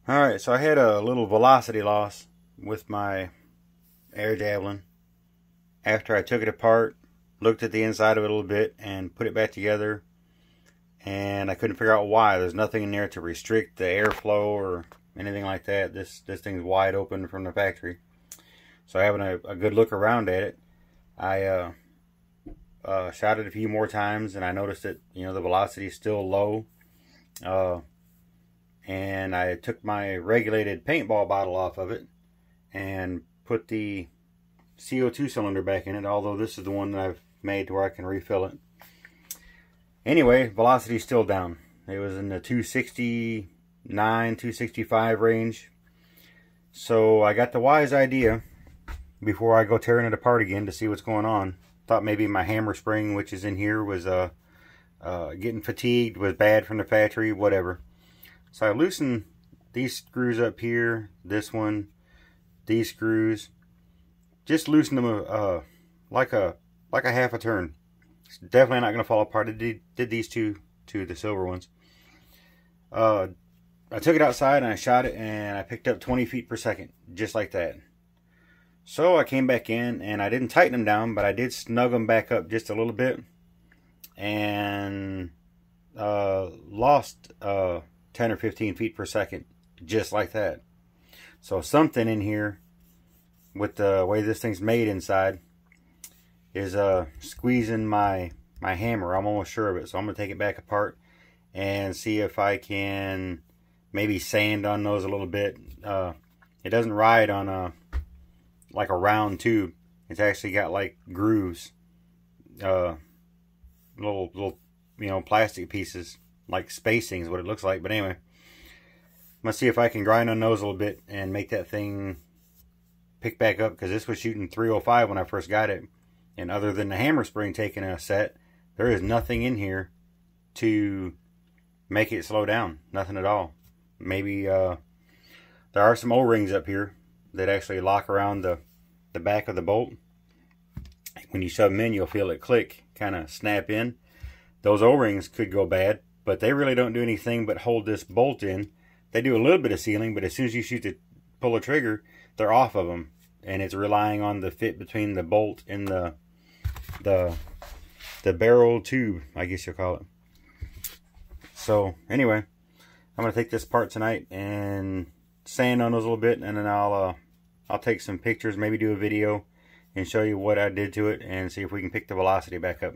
Alright, so I had a little velocity loss with my Air Javelin. After I took it apart, looked at the inside of it a little bit and put it back together, and I couldn't figure out why. There's nothing in there to restrict the airflow or anything like that. This thing's wide open from the factory. So having a good look around at it, I shot it a few more times, and I noticed that the velocity is still low. And I took my regulated paintball bottle off of it and put the CO2 cylinder back in it, although this is the one that I've made to where I can refill it. Anyway, velocity is still down. It was in the 269, 265 range. So I got the wise idea, before I go tearing it apart again to see what's going on. Thought maybe my hammer spring, which is in here, was getting fatigued, was bad from the factory, whatever. So I loosened these screws up here, this one, these screws. Just loosened them like a half a turn. It's definitely not going to fall apart. I did these two, the silver ones. I took it outside and I shot it, and I picked up 20 feet per second, just like that. So I came back in and I didn't tighten them down, but I did snug them back up just a little bit, and lost 10 or 15 feet per second, just like that. So something in here, with the way this thing's made inside, is squeezing my hammer. I'm almost sure of it. So I'm going to take it back apart and see if I can maybe sand on those a little bit. It doesn't ride on like a round tube. It's actually got like grooves, little plastic pieces, like spacing is what it looks like. But anyway, I'm gonna see if I can grind on those a little bit and make that thing pick back up, because this was shooting 305 when I first got it, and other than the hammer spring taking a set, there is nothing in here to make it slow down. Nothing at all. Maybe there are some O-rings up here that actually lock around the back of the bolt. When you shove them in, you'll feel it click, kind of snap in. Those O-rings could go bad, but they really don't do anything but hold this bolt in. They do a little bit of sealing, but as soon as you pull the trigger, they're off of them, and it's relying on the fit between the bolt and the barrel tube, I guess you'll call it. So anyway, I'm gonna take this apart tonight and sand on those a little bit, and then I'll take some pictures, maybe do a video and show you what I did to it, and see if we can pick the velocity back up.